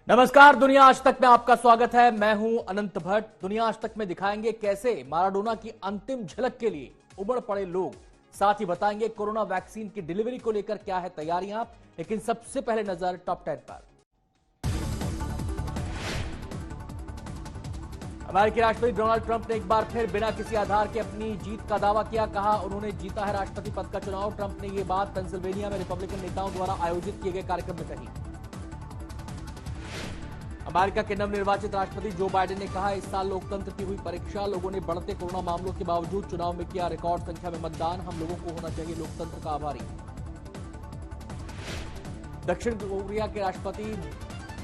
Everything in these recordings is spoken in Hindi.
नमस्कार, दुनिया आज तक में आपका स्वागत है। मैं हूं अनंत भट्ट। दुनिया आज तक में दिखाएंगे कैसे माराडोना की अंतिम झलक के लिए उमड़ पड़े लोग। साथ ही बताएंगे कोरोना वैक्सीन की डिलीवरी को लेकर क्या है तैयारियां। लेकिन सबसे पहले नजर टॉप 10 पर। अमेरिकी राष्ट्रपति डोनाल्ड ट्रंप ने एक बार फिर बिना किसी आधार के अपनी जीत का दावा किया। कहा उन्होंने जीता है राष्ट्रपति पद का चुनाव। ट्रंप ने यह बात पेंसिल्वेनिया में रिपब्लिकन नेताओं द्वारा आयोजित किए गए कार्यक्रम में कही। अमेरिका के नवनिर्वाचित राष्ट्रपति जो बाइडेन ने कहा इस साल लोकतंत्र की हुई परीक्षा। लोगों ने बढ़ते कोरोना मामलों के बावजूद चुनाव में किया रिकॉर्ड संख्या में मतदान। हम लोगों को होना चाहिए लोकतंत्र का आभारी। दक्षिण कोरिया के राष्ट्रपति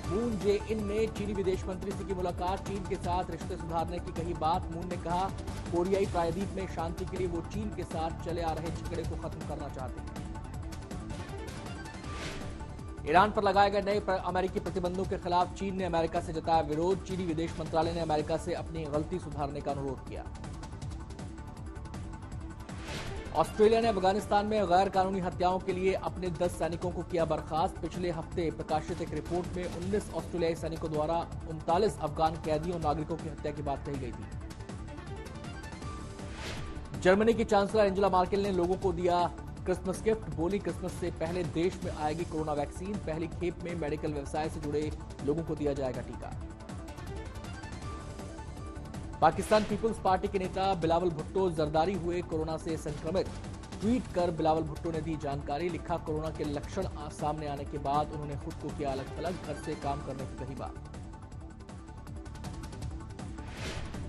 मून जे इन ने चीनी विदेश मंत्री से की मुलाकात। चीन के साथ रिश्ते सुधारने की कही बात। मून ने कहा कोरियाई प्रायद्वीप में शांति के लिए वो चीन के साथ चले आ रहे झगड़े को खत्म करना चाहते हैं। ईरान पर लगाए गए नए अमेरिकी प्रतिबंधों के खिलाफ चीन ने अमेरिका से जताया विरोध। चीनी विदेश मंत्रालय ने अमेरिका से अपनी गलती सुधारने का अनुरोध किया। ऑस्ट्रेलिया ने अफगानिस्तान में गैर कानूनी हत्याओं के लिए अपने 10 सैनिकों को किया बर्खास्त। पिछले हफ्ते प्रकाशित एक रिपोर्ट में 19 ऑस्ट्रेलियाई सैनिकों द्वारा 39 अफगान कैदियों और नागरिकों की हत्या की बात कही गई थी। जर्मनी की चांसलर एंजेला मार्केल ने लोगों को दिया क्रिसमस गिफ्ट। बोली क्रिसमस से पहले देश में आएगी कोरोना वैक्सीन। पहली खेप में मेडिकल व्यवसाय से जुड़े लोगों को दिया जाएगा टीका। पाकिस्तान पीपुल्स पार्टी के नेता बिलावल भुट्टो जरदारी हुए कोरोना से संक्रमित। ट्वीट कर बिलावल भुट्टो ने दी जानकारी। लिखा कोरोना के लक्षण सामने आने के बाद उन्होंने खुद को किया अलग थलग। घर से काम करने की कही बात।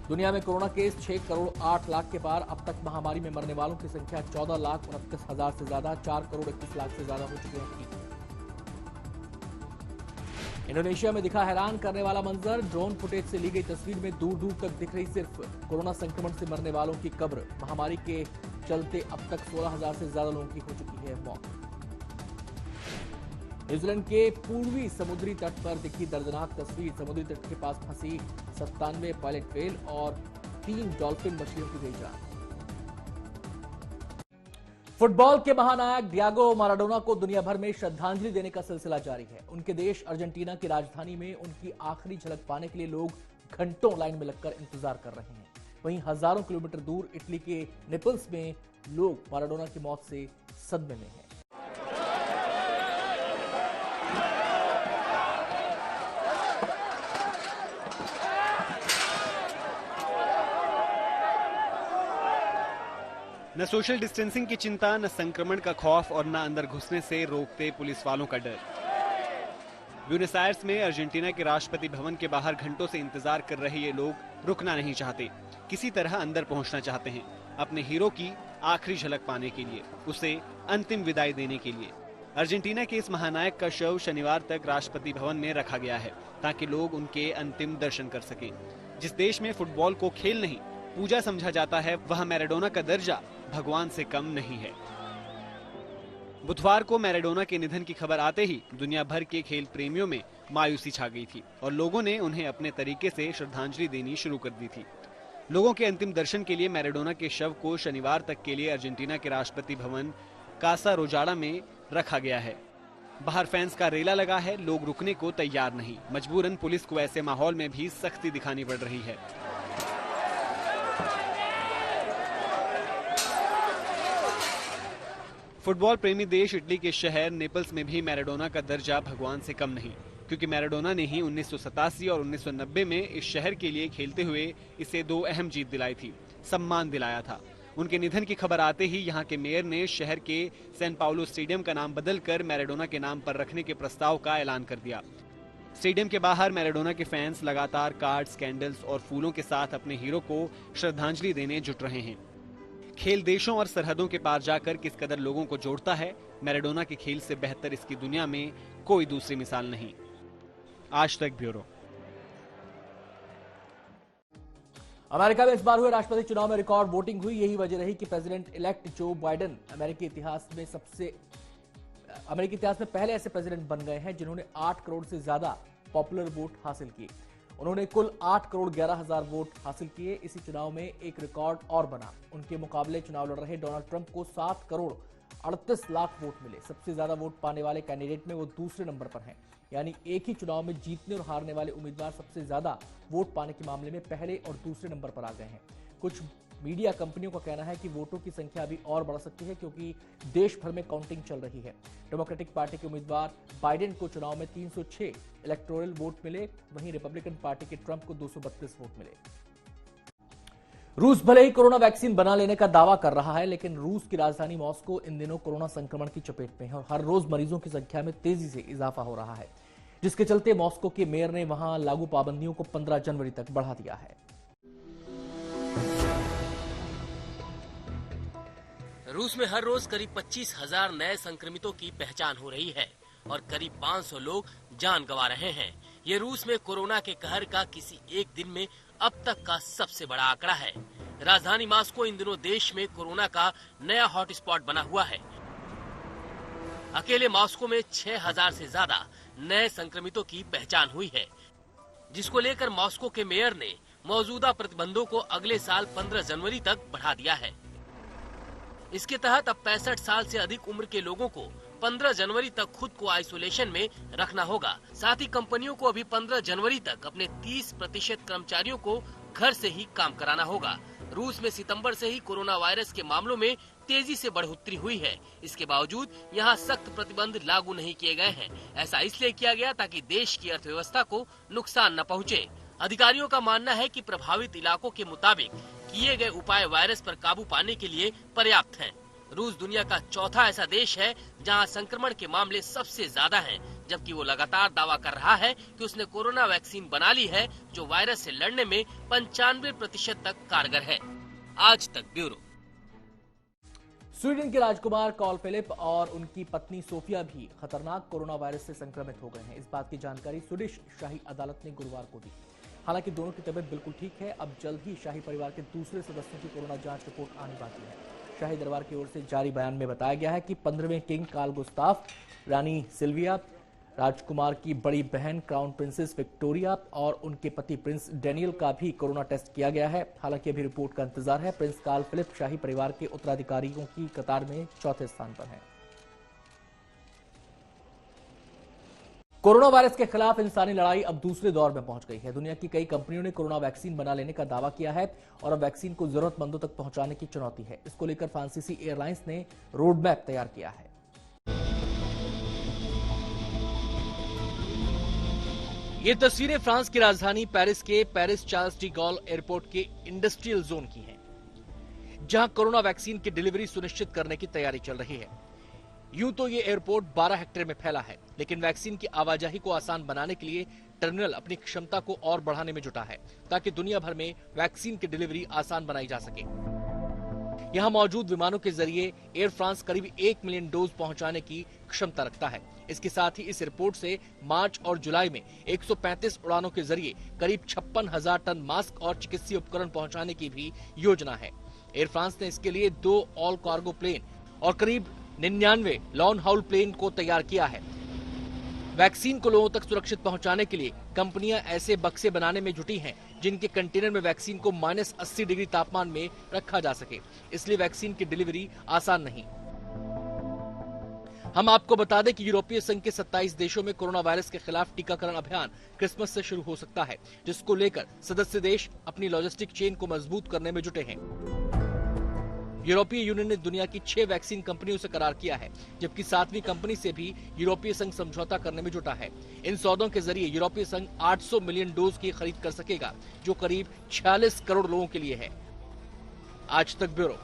दुनिया में कोरोना केस 6 करोड़ 8 लाख के पार। अब तक महामारी में मरने वालों की संख्या 14,29,000 से ज्यादा। 4 करोड़ 21 लाख से ज्यादा हो चुके हैं ठीक। इंडोनेशिया में दिखा हैरान करने वाला मंजर। ड्रोन फुटेज से ली गई तस्वीर में दूर दूर तक दिख रही सिर्फ कोरोना संक्रमण से मरने वालों की कब्र। महामारी के चलते अब तक 16,000 से ज्यादा लोगों की हो चुकी है मौत। न्यूजीलैंड के पूर्वी समुद्री तट पर दिखी दर्दनाक तस्वीर। समुद्री तट के पास फंसी 97 पायलट व्हेल और 3 डॉल्फिन मछलियों की गई जान। फुटबॉल के महानायक डियागो माराडोना को दुनिया भर में श्रद्धांजलि देने का सिलसिला जारी है। उनके देश अर्जेंटीना की राजधानी में उनकी आखिरी झलक पाने के लिए लोग घंटों लाइन में लगकर इंतजार कर रहे हैं। वहीं हजारों किलोमीटर दूर इटली के नेपल्स में लोग माराडोना की मौत से सदमे में हैं। न सोशल डिस्टेंसिंग की चिंता, न संक्रमण का खौफ और न अंदर घुसने से रोकते पुलिस वालों का डर। ब्यूनस आयर्स में अर्जेंटीना के राष्ट्रपति भवन के बाहर घंटों से इंतजार कर रहे ये लोग रुकना नहीं चाहते। किसी तरह अंदर पहुंचना चाहते हैं अपने हीरो की आखिरी झलक पाने के लिए, उसे अंतिम विदाई देने के लिए। अर्जेंटीना के इस महानायक का शव शनिवार तक राष्ट्रपति भवन में रखा गया है ताकि लोग उनके अंतिम दर्शन कर सकें। जिस देश में फुटबॉल को खेल नहीं पूजा समझा जाता है, वह मैराडोना का दर्जा भगवान से कम नहीं है। बुधवार को मैराडोना के निधन की खबर आते ही दुनिया भर के खेल प्रेमियों में मायूसी छा गई थी और लोगों ने उन्हें अपने तरीके से श्रद्धांजलि देनी शुरू कर दी थी। लोगों के अंतिम दर्शन के लिए मैराडोना के शव को शनिवार तक के लिए अर्जेंटीना के राष्ट्रपति भवन कासा रोजाड़ा में रखा गया है। बाहर फैंस का रेला लगा है, लोग रुकने को तैयार नहीं। मजबूरन पुलिस को ऐसे माहौल में भी सख्ती दिखानी पड़ रही है। फुटबॉल प्रेमी देश इटली के शहर नेपल्स में भी मैराडोना का दर्जा भगवान से कम नहीं, क्योंकि मैराडोना ने ही 1987 और 1990 में इस शहर के लिए खेलते हुए इसे 2 अहम जीत दिलाई थी, सम्मान दिलाया था। उनके निधन की खबर आते ही यहाँ के मेयर ने शहर के सैन पाउलो स्टेडियम का नाम बदलकर मैराडोना के नाम पर रखने के प्रस्ताव का ऐलान कर दिया। स्टेडियम के बाहर मैराडोना के फैंस लगातार कार्ड्स, कैंडल्स और फूलों के साथ अपने हीरो को श्रद्धांजलि देने जुट रहे हैं। खेल देशों और सरहदों के पार जाकर किस कदर लोगों को जोड़ता है, मैराडोना के खेल से बेहतर इसकी दुनिया में कोई दूसरी मिसाल नहीं। आज तक ब्यूरो। अमेरिका में इस बार हुए राष्ट्रपति चुनाव में रिकॉर्ड वोटिंग हुई। यही वजह रही कि प्रेसिडेंट इलेक्ट जो बाइडेन अमेरिकी इतिहास में पहले ऐसे प्रेसिडेंट बन गए हैं जिन्होंने 8 करोड़ से ज्यादा पॉपुलर वोट हासिल किए। उन्होंने कुल 8 करोड़ 11 हजार वोट हासिल किए। इसी चुनाव में एक रिकॉर्ड और बना। उनके मुकाबले चुनाव लड़ रहे डोनाल्ड ट्रंप को 7 करोड़ 38 लाख वोट मिले। सबसे ज्यादा वोट पाने वाले कैंडिडेट में वो दूसरे नंबर पर हैं। यानी एक ही चुनाव में जीतने और हारने वाले उम्मीदवार सबसे ज्यादा वोट पाने के मामले में पहले और दूसरे नंबर पर आ गए हैं। कुछ मीडिया कंपनियों का कहना है कि वोटों की संख्या अभी और बढ़ सकती है क्योंकि देश भर में काउंटिंग चल रही है। डेमोक्रेटिक पार्टी के उम्मीदवार बाइडेन को चुनाव में 306 इलेक्टोरल वोट मिले, वहीं रिपब्लिकन पार्टी के ट्रंप को 232 वोट मिले। रूस भले ही कोरोना वैक्सीन बना लेने का दावा कर रहा है, लेकिन रूस की राजधानी मॉस्को इन दिनों कोरोना संक्रमण की चपेट में है और हर रोज मरीजों की संख्या में तेजी से इजाफा हो रहा है, जिसके चलते मॉस्को के मेयर ने वहां लागू पाबंदियों को 15 जनवरी तक बढ़ा दिया है। रूस में हर रोज करीब 25,000 नए संक्रमितों की पहचान हो रही है और करीब 500 लोग जान गंवा रहे हैं। ये रूस में कोरोना के कहर का किसी एक दिन में अब तक का सबसे बड़ा आंकड़ा है। राजधानी मॉस्को इन दिनों देश में कोरोना का नया हॉटस्पॉट बना हुआ है। अकेले मॉस्को में 6,000 से ज्यादा नए संक्रमितों की पहचान हुई है, जिसको लेकर मॉस्को के मेयर ने मौजूदा प्रतिबंधों को अगले साल 15 जनवरी तक बढ़ा दिया है। इसके तहत अब 65 साल से अधिक उम्र के लोगों को 15 जनवरी तक खुद को आइसोलेशन में रखना होगा। साथ ही कंपनियों को अभी 15 जनवरी तक अपने 30% कर्मचारियों को घर से ही काम कराना होगा। रूस में सितंबर से ही कोरोना वायरस के मामलों में तेजी से बढ़ोतरी हुई है। इसके बावजूद यहाँ सख्त प्रतिबंध लागू नहीं किए गए हैं। ऐसा इसलिए किया गया ताकि देश की अर्थव्यवस्था को नुकसान न पहुँचे। अधिकारियों का मानना है कि प्रभावित इलाकों के मुताबिक किए गए उपाय वायरस पर काबू पाने के लिए पर्याप्त हैं। रूस दुनिया का चौथा ऐसा देश है जहां संक्रमण के मामले सबसे ज्यादा हैं, जबकि वो लगातार दावा कर रहा है कि उसने कोरोना वैक्सीन बना ली है जो वायरस से लड़ने में 95% तक कारगर है। आज तक ब्यूरो। स्वीडन के राजकुमार कार्ल फिलिप और उनकी पत्नी सोफिया भी खतरनाक कोरोना वायरस से संक्रमित हो गए हैं। इस बात की जानकारी स्वीडिश शाही अदालत ने गुरुवार को दी। हालांकि दोनों की तबीयत बिल्कुल ठीक है। अब जल्द ही शाही परिवार के दूसरे सदस्यों की कोरोना जांच रिपोर्ट आनी बाकी है। शाही दरबार की ओर से जारी बयान में बताया गया है कि 15वें किंग कार्ल गुस्ताफ, रानी सिल्विया, राजकुमार की बड़ी बहन क्राउन प्रिंसेस विक्टोरिया और उनके पति प्रिंस डेनियल का भी कोरोना टेस्ट किया गया है। हालांकि अभी रिपोर्ट का इंतजार है। प्रिंस कार्ल फिलिप शाही परिवार के उत्तराधिकारियों की कतार में चौथे स्थान पर हैं। कोरोना वायरस के खिलाफ इंसानी लड़ाई अब दूसरे दौर में पहुंच गई है। दुनिया की कई कंपनियों ने कोरोना वैक्सीन बना लेने का दावा किया है और अब वैक्सीन को जरूरतमंदों तक पहुंचाने की चुनौती है। इसको लेकर फ्रांसीसी एयरलाइंस ने रोड मैप तैयार किया है। ये तस्वीरें फ्रांस की राजधानी पेरिस के Paris Charles de Gaulle airport के इंडस्ट्रियल जोन की हैं, जहां कोरोना वैक्सीन की डिलीवरी सुनिश्चित करने की तैयारी चल रही है। यूं तो ये एयरपोर्ट 12 हेक्टेयर में फैला है, लेकिन वैक्सीन की आवाजाही को आसान बनाने के लिए टर्मिनल अपनी क्षमता को और बढ़ाने में जुटा है, ताकि दुनिया भर में वैक्सीन की डिलीवरी आसान बनाई जा सके। यहां मौजूद विमानों के जरिए एयर फ्रांस करीब 1 मिलियन डोज पहुंचाने की क्षमता रखता है। इसके साथ ही इस एयरपोर्ट से मार्च और जुलाई में 135 उड़ानों के जरिए करीब 56,000 टन मास्क और चिकित्सीय उपकरण पहुंचाने की भी योजना है। एयर फ्रांस ने इसके लिए 2 ऑल कार्गो प्लेन और करीब 99 लॉन्ग हाउल प्लेन को तैयार किया है। वैक्सीन को लोगों तक सुरक्षित पहुंचाने के लिए कंपनियां ऐसे बक्से बनाने में जुटी हैं, जिनके कंटेनर में वैक्सीन को -80 डिग्री तापमान में रखा जा सके। इसलिए वैक्सीन की डिलीवरी आसान नहीं। हम आपको बता दें कि यूरोपीय संघ के 27 देशों में कोरोना वायरस के खिलाफ टीकाकरण अभियान क्रिसमस से शुरू हो सकता है, जिसको लेकर सदस्य देश अपनी लॉजिस्टिक चेन को मजबूत करने में जुटे हैं। यूरोपीय यूनियन ने दुनिया की 6 वैक्सीन कंपनियों से करार किया है, जबकि 7वीं कंपनी से भी यूरोपीय संघ समझौता करने में जुटा है। इन सौदों के जरिए यूरोपीय संघ 800 मिलियन डोज की खरीद कर सकेगा, जो करीब 46 करोड़ लोगों के लिए है। आज तक ब्यूरो।